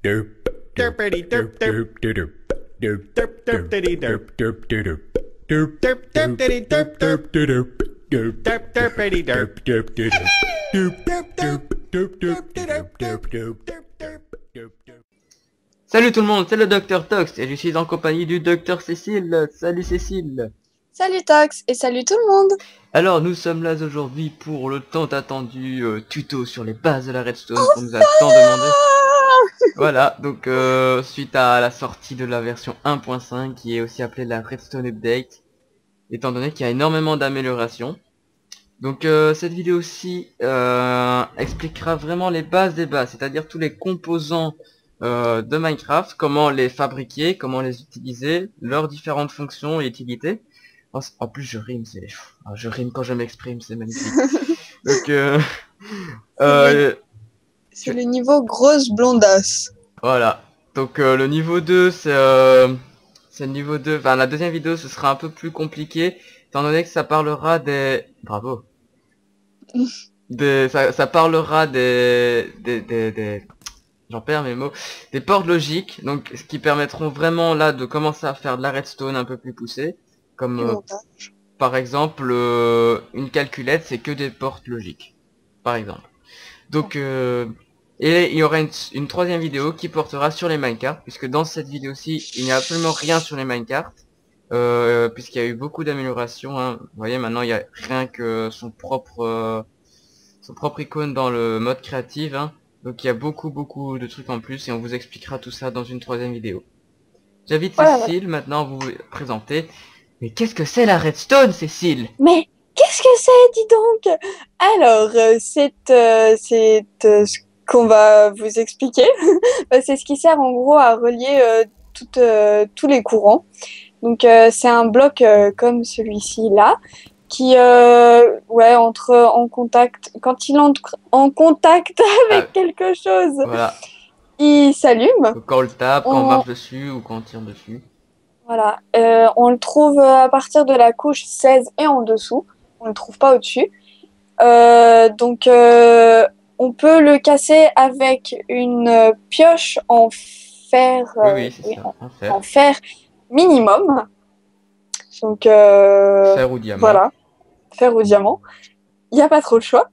Derpity derp derp derp derp derp derpity derp derp derp derp derpity derp derp derp derp derpity derp derp derp derp derp derp derp derp derp. Salut tout le monde, c'est le Docteur Tox et je suis en compagnie du Docteur Cécile. Salut Cécile. Salut Tox et salut tout le monde. Alors nous sommes là aujourd'hui pour le tant attendu tuto sur les bases de la redstone qu'on nous a tant demandé. Voilà, donc suite à la sortie de la version 1.5 qui est aussi appelée la Redstone Update, étant donné qu'il y a énormément d'améliorations. Donc cette vidéo-ci expliquera vraiment les bases des bases, c'est-à-dire tous les composants de Minecraft, comment les fabriquer, comment les utiliser, leurs différentes fonctions et utilités. En plus je rime, je rime quand je m'exprime, c'est magnifique. Donc c'est le niveau grosse blondasse. voilà. Donc le niveau 2 c'est le niveau 2, enfin la deuxième vidéo ce sera un peu plus compliqué, étant donné que ça parlera des... Bravo. Ça parlera des... J'en perds mes mots. Des portes logiques, donc ce qui permettront vraiment là de commencer à faire de la redstone un peu plus poussée. Comme par exemple une calculette, c'est que des portes logiques. Par exemple. Donc et il y aura une troisième vidéo qui portera sur les minecarts, puisque dans cette vidéo-ci, il n'y a absolument rien sur les minecarts. Puisqu'il y a eu beaucoup d'améliorations, hein. Vous voyez, maintenant il y a rien que son propre icône dans le mode créatif, hein. Donc il y a beaucoup de trucs en plus et on vous expliquera tout ça dans une troisième vidéo. J'invite Cécile maintenant à vous présenter. Mais qu'est-ce que c'est la redstone, Cécile? Mais qu'est-ce que c'est, dis donc? Alors, c'est ce qu'on va vous expliquer. C'est ce qui sert en gros à relier tous les courants. Donc c'est un bloc comme celui-ci là, qui entre en contact, quand il entre en contact avec quelque chose, voilà. Il s'allume. Quand on le tape, quand on marche dessus ou quand on tire dessus. Voilà, on le trouve à partir de la couche 16 et en dessous, on le trouve pas au-dessus. Donc on peut le casser avec une pioche en fer, en fer minimum. Donc fer ou diamant. Voilà, fer ou diamant. Il n'y a pas trop le choix.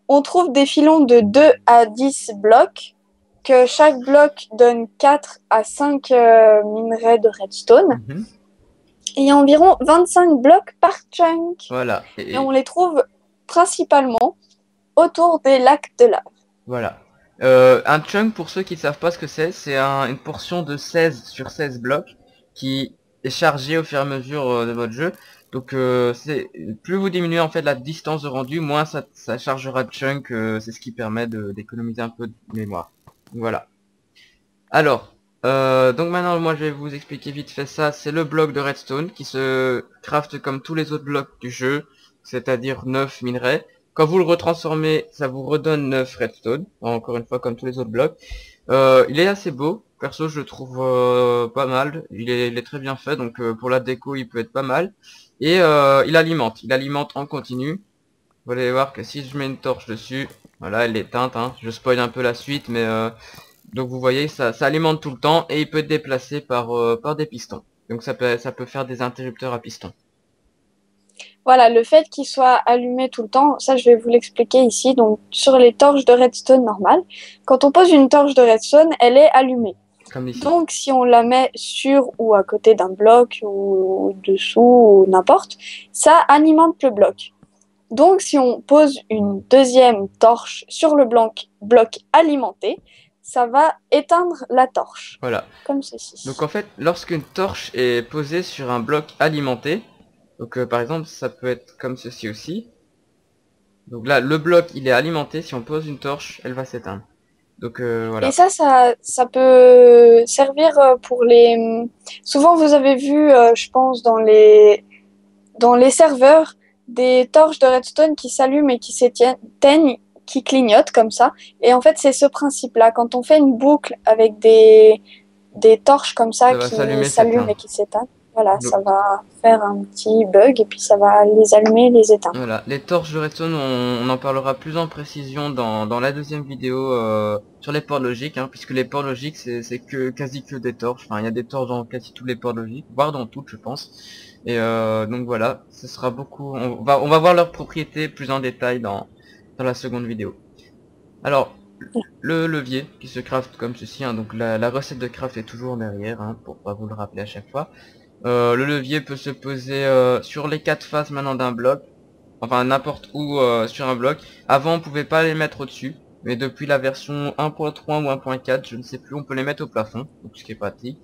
On trouve des filons de 2 à 10 blocs, que chaque bloc donne 4 à 5 minerais de redstone. Et il y a environ 25 blocs par chunk. Voilà. Et on les trouve principalement autour des lacs de lave. Voilà. Un chunk, pour ceux qui ne savent pas ce que c'est une portion de 16 sur 16 blocs qui est chargée au fur et à mesure de votre jeu. Donc plus vous diminuez en fait la distance de rendu, moins ça chargera de chunk. C'est ce qui permet d'économiser un peu de mémoire. Voilà. Alors, donc maintenant moi je vais vous expliquer vite fait ça. C'est le bloc de redstone qui se crafte comme tous les autres blocs du jeu, c'est-à-dire 9 minerais. Quand vous le retransformez, ça vous redonne 9 redstone, encore une fois comme tous les autres blocs. Il est assez beau, perso je le trouve pas mal, il est très bien fait, donc pour la déco il peut être pas mal. Et il alimente en continu. Vous allez voir que si je mets une torche dessus, voilà elle est éteinte, hein. Je spoil un peu la suite, mais... donc vous voyez, ça alimente tout le temps et il peut être déplacé par des pistons. Donc ça peut faire des interrupteurs à pistons. Voilà, le fait qu'il soit allumé tout le temps, ça je vais vous l'expliquer ici. Donc sur les torches de redstone normales, quand on pose une torche de redstone, elle est allumée. Comme ici. Donc si on la met sur ou à côté d'un bloc ou dessous ou n'importe, ça alimente le bloc. Donc si on pose une deuxième torche sur le bloc alimenté, ça va éteindre la torche. Voilà. Comme ceci. Donc en fait, lorsqu'une torche est posée sur un bloc alimenté, donc par exemple ça peut être comme ceci aussi. Donc là le bloc il est alimenté, si on pose une torche elle va s'éteindre. Donc voilà. Et ça peut servir pour les... Souvent vous avez vu, je pense, dans les serveurs, des torches de redstone qui s'allument et qui s'éteignent, qui clignotent comme ça. Et en fait c'est ce principe-là. Quand on fait une boucle avec des torches comme ça qui s'allument et qui s'éteignent, Voilà, Donc, ça va faire un petit bug et puis ça va les allumer, les éteindre. voilà, les torches de redstone, on en parlera plus en précision dans la deuxième vidéo sur les ports logiques, hein, puisque les ports logiques c'est quasi que des torches. Enfin, il y a des torches dans quasi tous les ports logiques, voire dans toutes, je pense. Et donc voilà, ce sera beaucoup. On va voir leurs propriétés plus en détail dans la seconde vidéo. Alors, le levier qui se craft comme ceci, hein, donc la recette de craft est toujours derrière, hein, pour pas vous le rappeler à chaque fois. Le levier peut se poser sur les 4 faces maintenant d'un bloc, enfin n'importe où sur un bloc. Avant on pouvait pas les mettre au-dessus, mais depuis la version 1.3 ou 1.4, je ne sais plus, on peut les mettre au plafond, donc ce qui est pratique.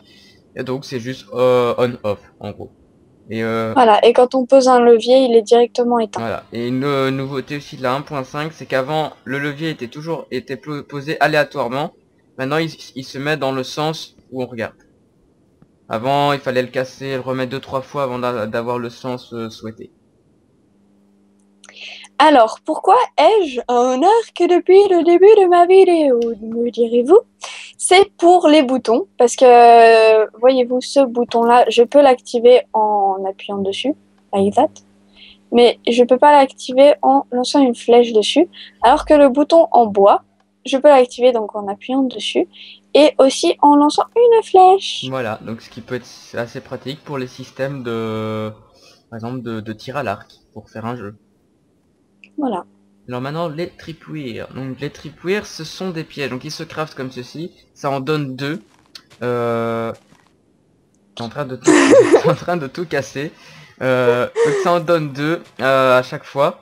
Et donc c'est juste on-off en gros. Et Voilà, et quand on pose un levier, il est directement éteint. voilà. Et une nouveauté aussi de la 1.5, c'est qu'avant le levier était posé aléatoirement. Maintenant il se met dans le sens où on regarde. Avant il fallait le casser et le remettre 2-3 fois avant d'avoir le sens souhaité. Alors, pourquoi ai-je un arc depuis le début de ma vidéo, me direz-vous? C'est pour les boutons, parce que, voyez-vous, ce bouton-là, je peux l'activer en appuyant dessus, like that, mais je peux pas l'activer en lançant une flèche dessus, alors que le bouton en bois, je peux l'activer donc en appuyant dessus, et aussi en lançant une flèche. Voilà, donc ce qui peut être assez pratique pour les systèmes par exemple, de tir à l'arc, pour faire un jeu. Voilà. Alors maintenant, les tripwires. Donc les tripwires, ce sont des pièges. Donc ils se craftent comme ceci. Ça en donne deux. T'es en train de tout, t'es en train de tout casser. Donc ça en donne deux à chaque fois.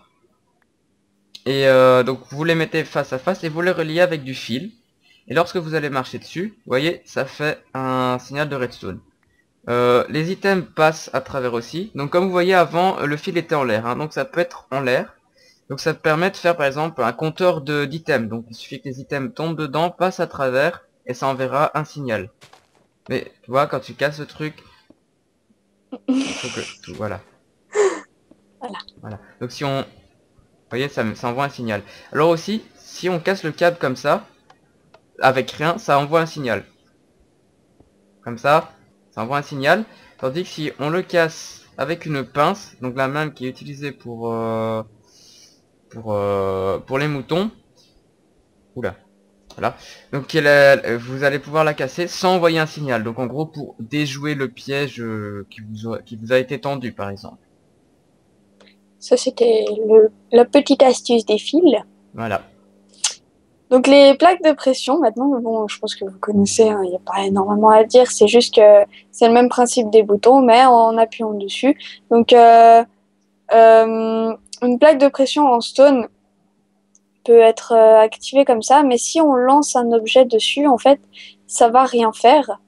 Et donc vous les mettez face à face et vous les reliez avec du fil. Et lorsque vous allez marcher dessus, vous voyez, ça fait un signal de redstone. Les items passent à travers aussi. Donc comme vous voyez avant, le fil était en l'air, hein, donc ça peut être en l'air. Donc ça te permet de faire par exemple un compteur d'items. Donc il suffit que les items tombent dedans, passent à travers, et ça enverra un signal. Mais tu vois, quand tu casses le truc, il faut que tout, voilà. Voilà. Donc si on, vous voyez, ça envoie un signal. Alors aussi, si on casse le câble comme ça, avec rien, ça envoie un signal. Comme ça envoie un signal. Tandis que si on le casse avec une pince, donc la même qui est utilisée pour les moutons, oula, voilà. Donc vous allez pouvoir la casser sans envoyer un signal. Donc en gros pour déjouer le piège qui vous a été tendu par exemple. Ça, c'était la petite astuce des fils. Voilà. Donc les plaques de pression, maintenant, bon, je pense que vous connaissez, hein, il n'y a pas énormément à dire, c'est juste que c'est le même principe des boutons, mais en appuyant dessus. Donc une plaque de pression en stone peut être activée comme ça, mais si on lance un objet dessus, en fait, ça va rien faire.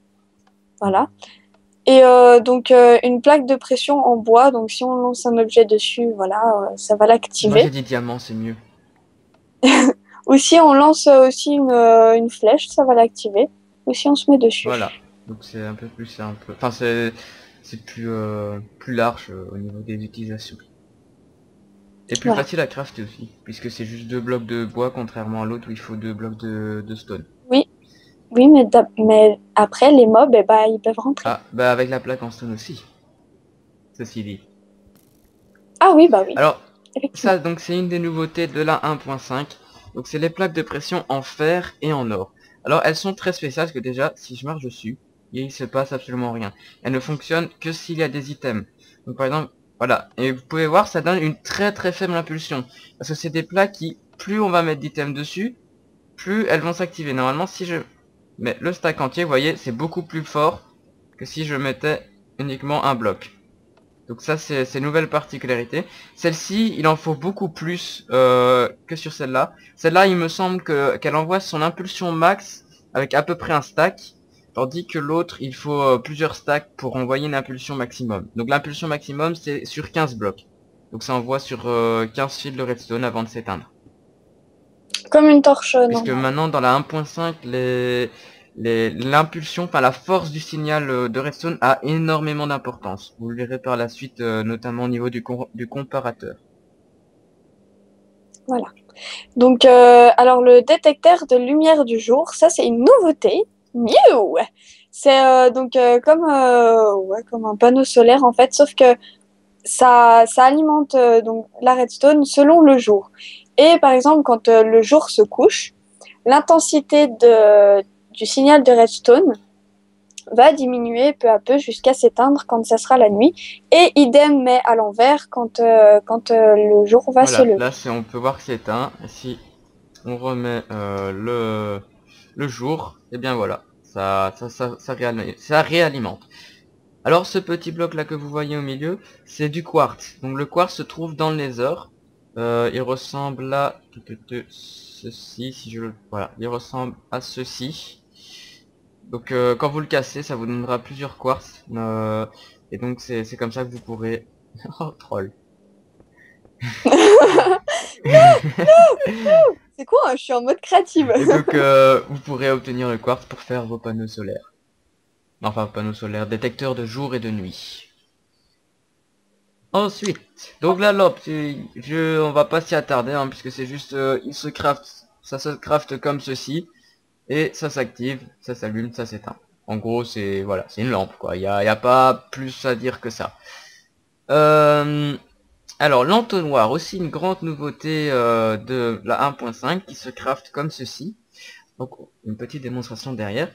Voilà. Et donc une plaque de pression en bois, donc si on lance un objet dessus, voilà, ça va Moi l'activer. j'ai dit diamant, c'est mieux. Ou si on lance aussi une flèche, ça va l'activer. Ou si on se met dessus. Voilà. Donc c'est un peu plus simple. Enfin c'est plus large au niveau des utilisations. Et plus Voilà. facile à crafter aussi, puisque c'est juste 2 blocs de bois contrairement à l'autre où il faut 2 blocs de stone. Oui, oui, mais après, les mobs, eh ben, ils peuvent rentrer. Ah, bah avec la plaque en stone aussi. Ceci dit. Ah oui, bah oui, Alors, effectivement. ça donc c'est une des nouveautés de la 1.5. Donc c'est les plaques de pression en fer et en or. Alors elles sont très spéciales parce que déjà, si je marche dessus, il se passe absolument rien. Elles ne fonctionnent que s'il y a des items. Donc par exemple, voilà. Et vous pouvez voir, ça donne une très très faible impulsion. Parce que c'est des plaques qui, plus on va mettre d'items dessus, plus elles vont s'activer. Normalement, si je mets le stack entier, vous voyez, c'est beaucoup plus fort que si je mettais uniquement un bloc. Donc ça, c'est une nouvelle particularité. Celle-ci, il en faut beaucoup plus que sur celle-là. Celle-là, il me semble qu'elle envoie son impulsion max avec à peu près un stack. Tandis que l'autre, il faut plusieurs stacks pour envoyer une impulsion maximum. Donc l'impulsion maximum, c'est sur 15 blocs. Donc ça envoie sur 15 fils de redstone avant de s'éteindre. Comme une torche Puisque normale. maintenant dans la 1.5, l'impulsion, enfin la force du signal de redstone a énormément d'importance. Vous le verrez par la suite, notamment au niveau du comparateur. Voilà. Donc, alors, le détecteur de lumière du jour, ça, c'est une nouveauté. Miaou! C'est donc comme un panneau solaire en fait, sauf que ça alimente donc la redstone selon le jour. Et par exemple, quand le jour se couche, l'intensité du signal de redstone va diminuer peu à peu jusqu'à s'éteindre quand ça sera la nuit. Et idem, mais à l'envers quand le jour va se Voilà, lever. là on peut voir que c'est éteint. Et si on remet le jour, et bien voilà, ça réalimente. Alors ce petit bloc là que vous voyez au milieu, c'est du quartz. Donc le quartz se trouve dans le nether. Il ressemble à ceci, si je le... Voilà, il ressemble à ceci. Donc quand vous le cassez, ça vous donnera plusieurs quartz. Et donc c'est comme ça que vous pourrez... Oh, troll. C'est quoi, hein, je suis en mode créative. Et donc vous pourrez obtenir le quartz pour faire vos panneaux solaires. Enfin, panneaux solaires, détecteurs de jour et de nuit. Ensuite, donc la lampe, on va pas s'y attarder, hein, puisque c'est juste, ça se craft comme ceci, et ça s'active, ça s'allume, ça s'éteint. En gros, c'est, voilà, c'est une lampe, quoi. Y a pas plus à dire que ça. Alors, l'entonnoir, aussi une grande nouveauté de la 1.5, qui se craft comme ceci. Donc, une petite démonstration derrière.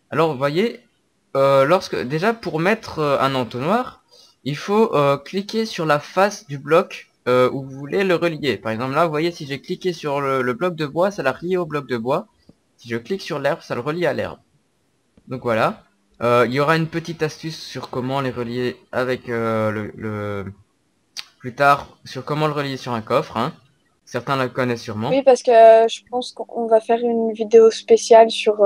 Alors, vous voyez, déjà, pour mettre un entonnoir, il faut cliquer sur la face du bloc où vous voulez le relier. Par exemple là, vous voyez, si j'ai cliqué sur le bloc de bois, ça l'a relié au bloc de bois. Si je clique sur l'herbe, ça le relie à l'herbe. Donc voilà. Il y aura une petite astuce sur comment les relier avec plus tard, sur comment le relier sur un coffre. Hein. Certains la connaissent sûrement. Oui, parce que je pense qu'on va faire une vidéo spéciale sur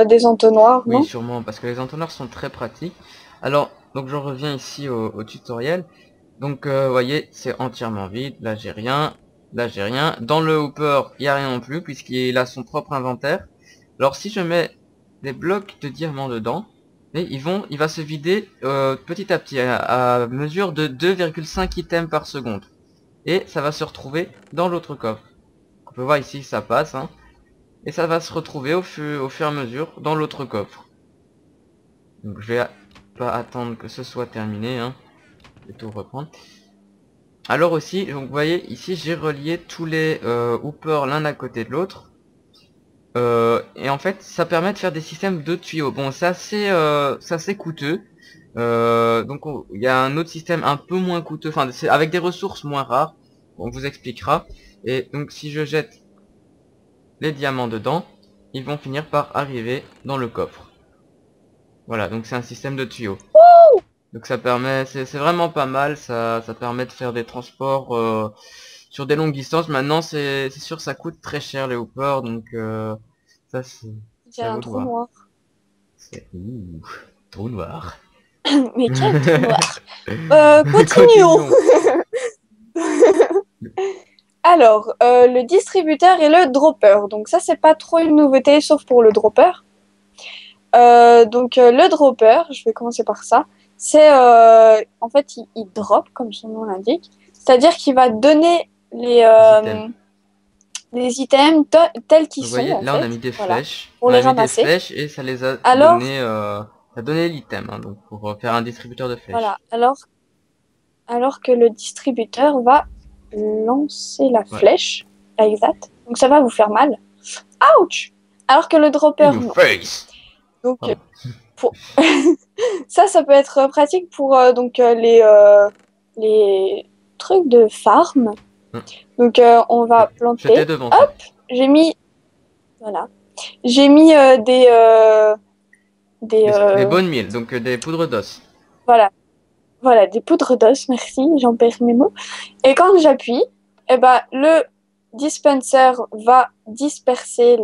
des entonnoirs, Oui, non? sûrement, parce que les entonnoirs sont très pratiques. Alors, donc je reviens ici au tutoriel. Donc, vous voyez, c'est entièrement vide. Là, j'ai rien. Là, j'ai rien. Dans le hopper, il n'y a rien non plus, puisqu'il a son propre inventaire. Alors, si je mets des blocs de diamants dedans, et il va se vider petit à petit, à mesure de 2,5 items par seconde. Et ça va se retrouver dans l'autre coffre. On peut voir ici, ça passe, hein. Et ça va se retrouver au fur et à mesure dans l'autre coffre. Donc, je vais pas attendre que ce soit terminé, hein. Je vais tout reprendre. Alors aussi, donc vous voyez ici j'ai relié tous les hoopers l'un à côté de l'autre. Et en fait ça permet de faire des systèmes de tuyaux. Bon, c'est assez coûteux. Donc il y a un autre système un peu moins coûteux, enfin avec des ressources moins rares. On vous expliquera. Et donc si je jette les diamants dedans, ils vont finir par arriver dans le coffre. Voilà, donc c'est un système de tuyaux. Donc ça permet, c'est vraiment pas mal, ça permet de faire des transports sur des longues distances. Maintenant c'est sûr ça coûte très cher les hoppers, donc ça Il y à a un vous de trou voir. noir. Ouh, trou noir. Mais quel trou noir? Continuons. Alors, le distributeur et le dropper. Donc ça, c'est pas trop une nouveauté, sauf pour le dropper. Le dropper, je vais commencer par ça. C'est en fait, il drop, comme son nom l'indique. C'est-à-dire qu'il va donner les items tels qu'ils Vous sont, voyez, en là on a fait. mis des Voilà, flèches. pour On les a mis des ramasser. flèches et ça les a Alors, donné, ça a donné l'item, hein, donc pour faire un distributeur de flèches. voilà. Alors que le distributeur va lancer la Ouais. flèche, exact. Donc ça va vous faire mal. Ouch! Alors que le dropper, In your non. face. Donc, Pardon. pour... ça peut être pratique pour les trucs de farm. Donc, on va planter. J'étais devant toi. Hop, j'ai mis... Voilà. J'ai mis Des bonnes mille, donc des poudres d'os. Voilà. Voilà, des poudres d'os, merci, j'en perds mes mots. Et quand j'appuie, eh ben, le dispenser va disperser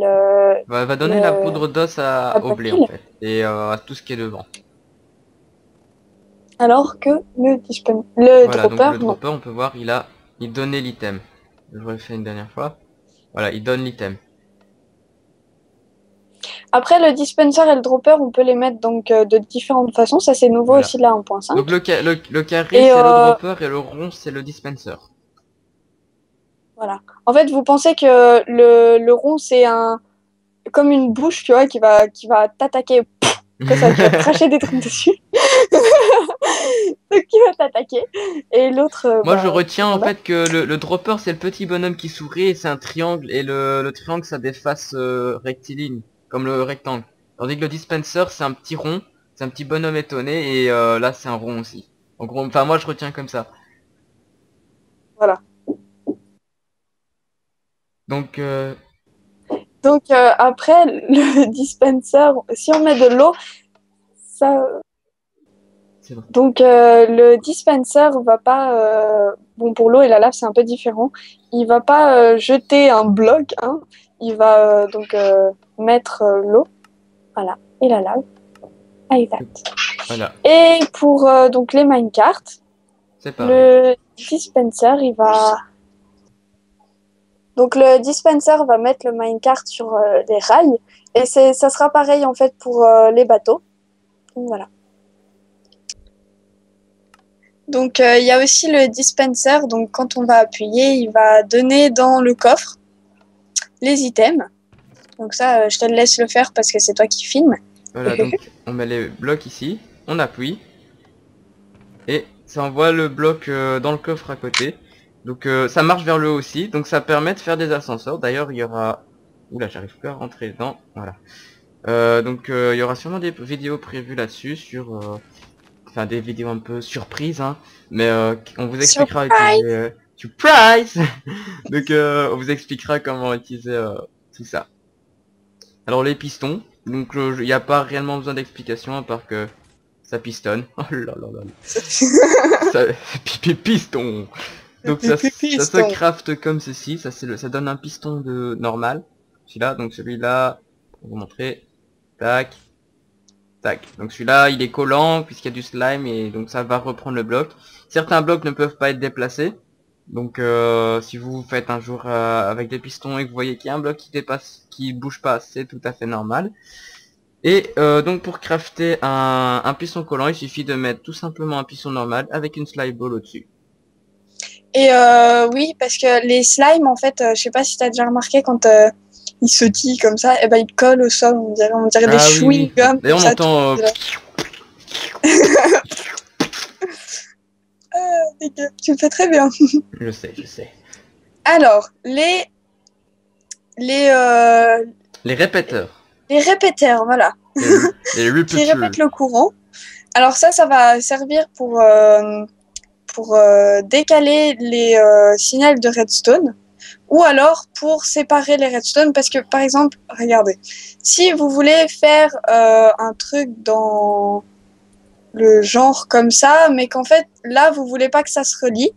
Va donner la poudre d'os la au blé en pile, fait. Et à tout ce qui est devant. alors que le Voilà, donc dropper, le non. dropper, on peut voir, il donnait l'item. Je le refais une dernière fois. Voilà, il donne l'item. Après, le dispenser et le dropper, on peut les mettre donc de différentes façons. Ça, c'est nouveau Voilà. aussi de la 1.5. Donc le carré, Et c'est le dropper et le rond, c'est le dispenser. voilà. En fait, vous pensez que le rond, c'est un comme une bouche, tu vois, qui va t'attaquer, comme ça, qui va te cracher des trucs dessus. Donc, qui va t'attaquer. Et l'autre, Moi je retiens en voilà. fait que le dropper c'est le petit bonhomme qui sourit et c'est un triangle et le triangle ça des faces rectilignes comme le rectangle. Tandis que le dispenser c'est un petit rond, c'est un petit bonhomme étonné et là c'est un rond aussi. En gros, enfin moi je retiens comme ça. Voilà. Donc Donc, après, le dispenser, si on met de l'eau, ça. c'est bon. Donc, le dispenser va pas. Bon, pour l'eau et la lave, c'est un peu différent. Il va pas jeter un bloc, hein. Il va donc mettre l'eau, voilà, et la lave. Exact. Voilà, Et pour donc les minecarts, c'est pareil. le dispenser, il va. Donc, le dispenser va mettre le minecart sur les rails. Et ça sera pareil en fait pour les bateaux. Donc, voilà. Donc, il y a aussi le dispenser. Donc, quand on va appuyer, il va donner dans le coffre les items. Donc, ça, je te laisse le faire parce que c'est toi qui filmes. Voilà, donc on met les blocs ici, on appuie et ça envoie le bloc dans le coffre à côté. Donc ça marche vers le haut aussi, donc ça permet de faire des ascenseurs. D'ailleurs il y aura... Oula, j'arrive plus à rentrer dedans, voilà. Donc il y aura sûrement des vidéos prévues là-dessus sur... Enfin des vidéos un peu surprises, hein. Mais on vous expliquera à Surprise! utiliser... Surprise. Donc on vous expliquera comment utiliser tout ça. Alors les pistons, donc il n'y a pas réellement besoin d'explication à part que ça pistonne. Oh là là là. Ça, piston. Donc ça se Piston. craft comme ceci, ça donne un piston de normal. Celui-là, donc celui-là, on va vous montrer. Tac, tac. Donc celui-là, il est collant puisqu'il y a du slime et donc ça va reprendre le bloc. Certains blocs ne peuvent pas être déplacés. Donc si vous faites un jour avec des pistons et que vous voyez qu'il y a un bloc qui dépasse, qui bouge pas, c'est tout à fait normal. Et donc pour crafter un piston collant, il suffit de mettre tout simplement un piston normal avec une slime ball au-dessus. Et oui, parce que les slimes, en fait, je sais pas si tu as déjà remarqué, quand ils sautillent comme ça, et ben ils collent au sol, on dirait des Ah oui, oui. chewing-gums, comme D'ailleurs on ça. Tout... entend... Tu le fais très bien. Je sais, je sais. Alors, les, euh, Les répéteurs. les répéteurs, voilà, Les qui répéteurs. répètent le courant. Alors ça va servir pour décaler les signaux de redstone, ou alors pour séparer les redstone, parce que par exemple, regardez, si vous voulez faire un truc dans le genre comme ça, mais qu'en fait là vous voulez pas que ça se relie,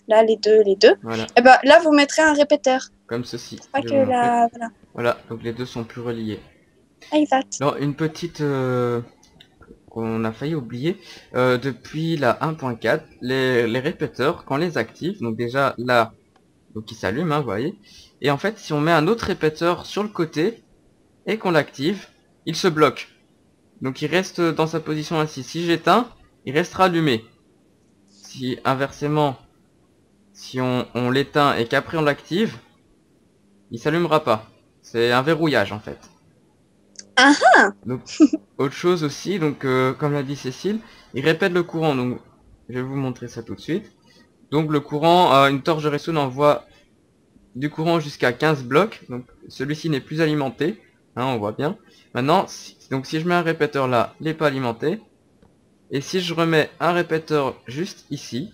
là les deux, Voilà, et ben là vous mettrez un répéteur. comme ceci. Pas Je que vais vous montrer. là, voilà. Voilà, donc les deux sont plus reliés. Exact. Alors une petite... qu'on a failli oublier, depuis la 1.4, les répéteurs, quand on les active, donc déjà là, donc il s'allume, hein, vous voyez, et en fait si on met un autre répéteur sur le côté, et qu'on l'active, il se bloque. Donc il reste dans sa position ainsi. Si j'éteins, il restera allumé. Si inversement, si on l'éteint et qu'après on l'active, il s'allumera pas. C'est un verrouillage en fait. Ah, Donc autre chose aussi, donc comme l'a dit Cécile, il répète le courant. Donc je vais vous montrer ça tout de suite. Donc le courant, une torche de redstone envoie du courant jusqu'à 15 blocs. Donc celui-ci n'est plus alimenté, hein, on voit bien. Maintenant, donc si je mets un répéteur là, il n'est pas alimenté. Et si je remets un répéteur juste ici,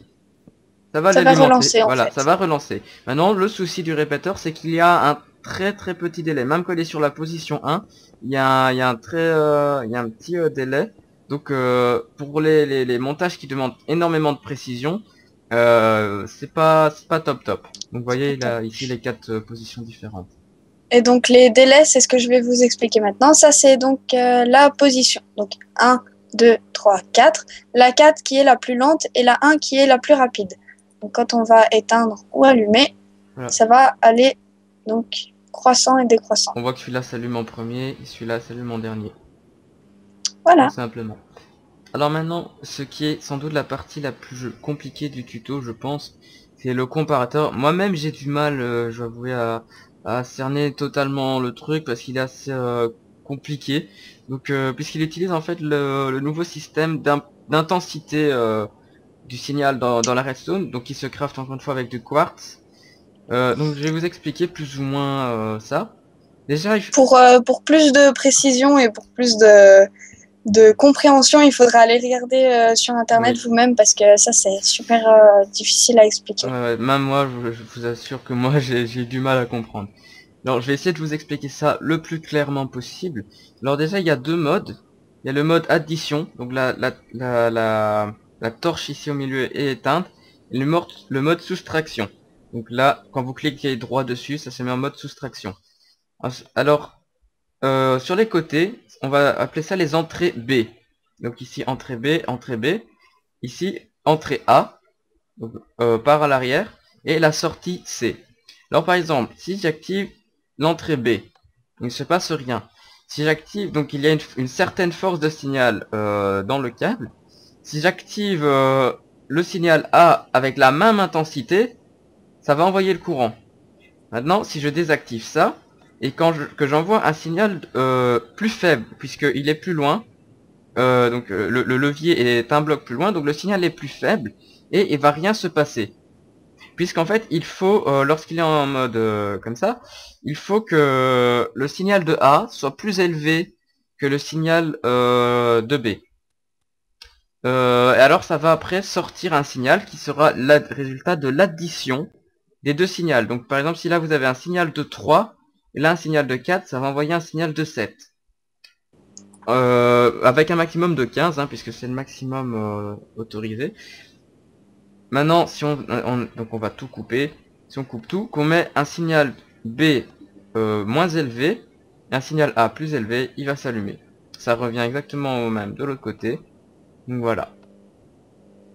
ça va ça va l'alimenter. relancer en Voilà, ça fait. va relancer. Maintenant, le souci du répéteur, c'est qu'il y a un très petit délai. Même quand il est sur la position 1, il y a un petit délai. Donc pour les montages qui demandent énormément de précision, c'est pas top. Donc vous voyez là ici les 4 positions différentes. Et donc les délais, c'est ce que je vais vous expliquer maintenant. Ça, c'est donc la position. Donc 1, 2, 3, 4. La 4 qui est la plus lente et la 1 qui est la plus rapide. Donc quand on va éteindre ou allumer, Voilà. ça va aller donc croissant et décroissant. On voit que celui-là s'allume en premier et celui-là s'allume en dernier. Voilà. Tout simplement. Alors maintenant, ce qui est sans doute la partie la plus compliquée du tuto, je pense, c'est le comparateur. Moi-même, j'ai du mal, je dois avouer, à cerner totalement le truc parce qu'il est assez compliqué. Donc puisqu'il utilise en fait le nouveau système d'intensité du signal dans la redstone, donc il se craft encore une fois avec du quartz. Donc je vais vous expliquer plus ou moins ça. Déjà, Pour plus de précision et pour plus de compréhension, il faudra aller regarder sur internet oui. vous-même parce que ça c'est super difficile à expliquer. Même moi, je vous assure que moi j'ai du mal à comprendre. Alors je vais essayer de vous expliquer ça le plus clairement possible. Alors déjà il y a deux modes. Il y a le mode addition, donc la torche ici au milieu est éteinte. Et le mode soustraction. Donc là, quand vous cliquez droit dessus, ça se met en mode soustraction. Alors, sur les côtés, on va appeler ça les entrées B. Donc ici entrée B, entrée B. Ici entrée A, donc, par à l'arrière. Et la sortie C. Alors par exemple, si j'active l'entrée B, il ne se passe rien. Si j'active, donc il y a une certaine force de signal dans le câble. Si j'active le signal A avec la même intensité, ça va envoyer le courant. Maintenant, si je désactive ça, et que j'envoie un signal plus faible, puisqu'il est plus loin, donc le levier est un bloc plus loin, donc le signal est plus faible, et il va rien se passer. Puisqu'en fait, il faut, lorsqu'il est en mode comme ça, il faut que le signal de A soit plus élevé que le signal de B. Et alors, ça va après sortir un signal qui sera le résultat de l'addition des deux signaux. Donc, par exemple, si là, vous avez un signal de 3, et là, un signal de 4, ça va envoyer un signal de 7. Avec un maximum de 15, hein, puisque c'est le maximum autorisé. Maintenant, si donc on va tout couper. Si on coupe tout, qu'on met un signal B moins élevé et un signal A plus élevé, il va s'allumer. Ça revient exactement au même de l'autre côté. Donc voilà.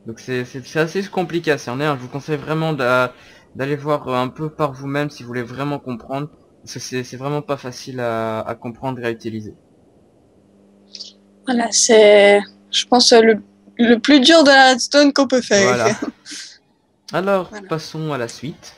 Donc c'est assez compliqué à cerner. Hein. Je vous conseille vraiment d'aller voir un peu par vous-même si vous voulez vraiment comprendre. Parce que c'est vraiment pas facile à comprendre et à utiliser. Voilà, c'est, je pense, le plus dur de la redstone qu'on peut faire. Voilà. Alors, Voilà. passons à la suite.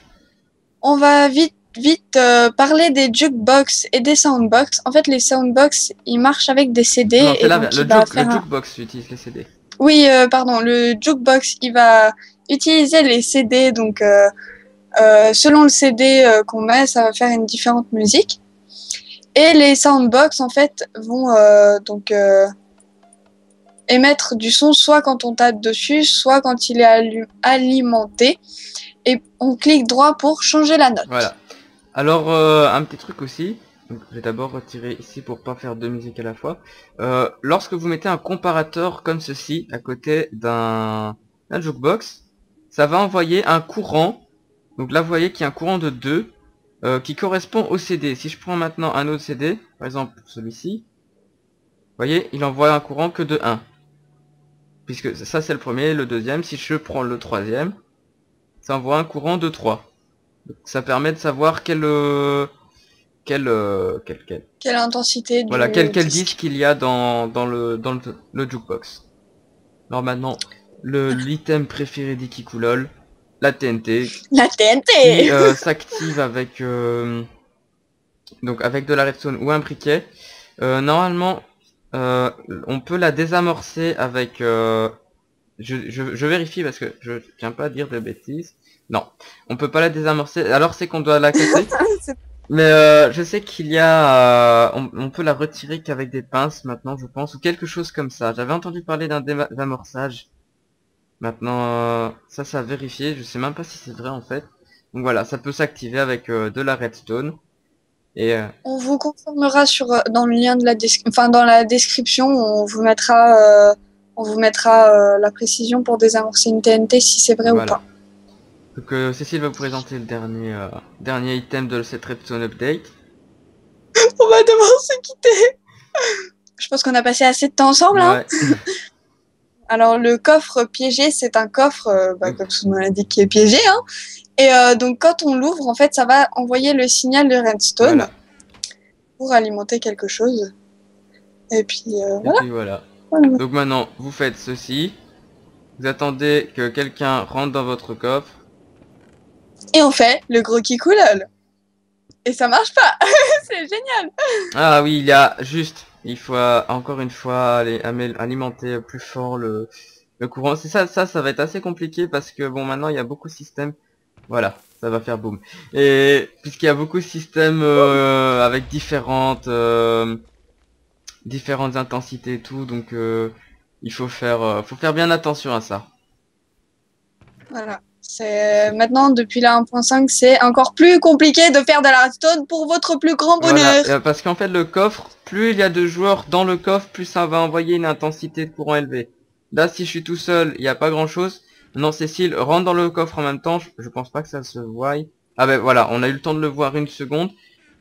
On va vite parler des jukebox et des soundbox. En fait, les soundbox, ils marchent avec des CD. Non, c'est et là, donc le jukebox utilise les CD. Oui, pardon, le jukebox, il va utiliser les CD. Donc, selon le CD qu'on met, ça va faire une différente musique. Et les soundbox, en fait, vont émettre du son soit quand on tape dessus, soit quand il est alimenté. Et on clique droit pour changer la note. Voilà. Alors, un petit truc aussi. Donc, je vais d'abord retirer ici pour pas faire deux musiques à la fois. Lorsque vous mettez un comparateur comme ceci à côté d'un jukebox, ça va envoyer un courant. Donc là, vous voyez qu'il y a un courant de 2 qui correspond au CD. Si je prends maintenant un autre CD, par exemple celui-ci, vous voyez, il envoie un courant que de 1. Puisque ça c'est le premier, le deuxième. Si je prends le troisième, ça envoie un courant de 3. Donc, ça permet de savoir quelle intensité voilà, du quel disque. disque il y a dans le jukebox. Alors maintenant, l'item préféré d'Ikikulol, la TNT. La TNT Qui s'active avec donc avec de la redstone ou un briquet. Normalement, on peut la désamorcer avec je vérifie parce que je tiens pas à dire de bêtises. Non, on peut pas la désamorcer. Alors c'est qu'on doit la casser. Mais je sais qu'il y a on peut la retirer qu'avec des pinces maintenant, je pense, ou quelque chose comme ça. J'avais entendu parler d'un désamorçage. Maintenant ça a vérifié, je sais même pas si c'est vrai en fait. Donc voilà, ça peut s'activer avec de la redstone. Et on vous confirmera dans le lien de dans la description, on vous mettra la précision pour désamorcer une TNT si c'est vrai voilà. ou pas. Donc Cécile va vous présenter le dernier item de cette redstone update. On va devoir se quitter. Je pense qu'on a passé assez de temps ensemble. Ouais. Hein. Alors le coffre piégé, c'est un coffre, comme son nom l'indique, qui est piégé. Hein. Et donc quand on l'ouvre, en fait, ça va envoyer le signal de redstone pour alimenter quelque chose. Et puis voilà. Donc maintenant, vous faites ceci. Vous attendez que quelqu'un rentre dans votre coffre. Et on fait le gros Kikulol. et ça marche pas. C'est génial. Ah oui, il faut encore une fois alimenter plus fort le courant. C'est ça va être assez compliqué parce que bon, maintenant il y a beaucoup de systèmes. Voilà, ça va faire boum. Et puisqu'il y a beaucoup de systèmes avec différentes intensités et tout, donc il faut faire bien attention à ça. Voilà. C'est maintenant depuis la 1.5, c'est encore plus compliqué de faire de la redstone pour votre plus grand bonheur. Voilà, parce qu'en fait le coffre, plus il y a de joueurs dans le coffre, plus ça va envoyer une intensité de courant élevée. Là, si je suis tout seul, il n'y a pas grand chose. Non, Cécile, rentre dans le coffre en même temps, je pense pas que ça se voie. Ah ben voilà, on a eu le temps de le voir une seconde.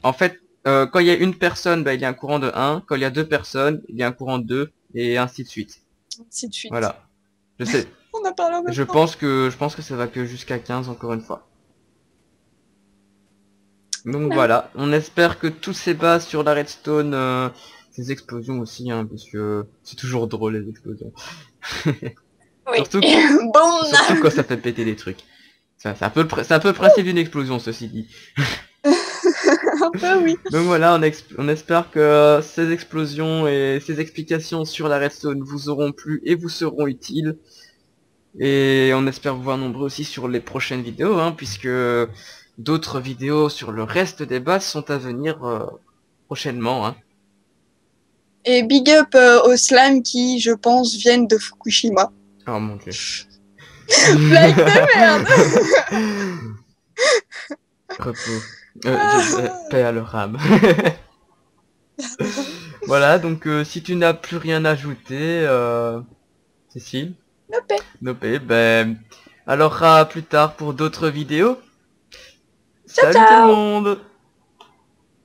En fait, quand il y a une personne, il y a un courant de 1, quand il y a deux personnes, il y a un courant de 2, et ainsi de suite. Ainsi de suite. Voilà. Je sais. On a parlé en même Je temps. pense que ça va que jusqu'à 15 encore une fois. Donc voilà, on espère que tous ces bas sur la redstone, ces explosions aussi, hein, parce que c'est toujours drôle les explosions. Oui. Surtout Boum. Surtout quand ça fait péter des trucs. C'est un peu le principe d'une explosion, ceci dit. Un peu, oui. Donc voilà, on espère que ces explosions et ces explications sur la redstone vous auront plu et vous seront utiles. Et on espère vous voir nombreux aussi sur les prochaines vidéos, hein, puisque d'autres vidéos sur le reste des bases sont à venir prochainement. Hein. Et big up aux slime qui, je pense, viennent de Fukushima. Oh mon dieu. Blague de merde. Repos. Paix à leur âme. Voilà, donc si tu n'as plus rien à ajouter, Cécile. Nopé. Nopé, ben... Alors à plus tard pour d'autres vidéos. Ciao, Salut tout le monde.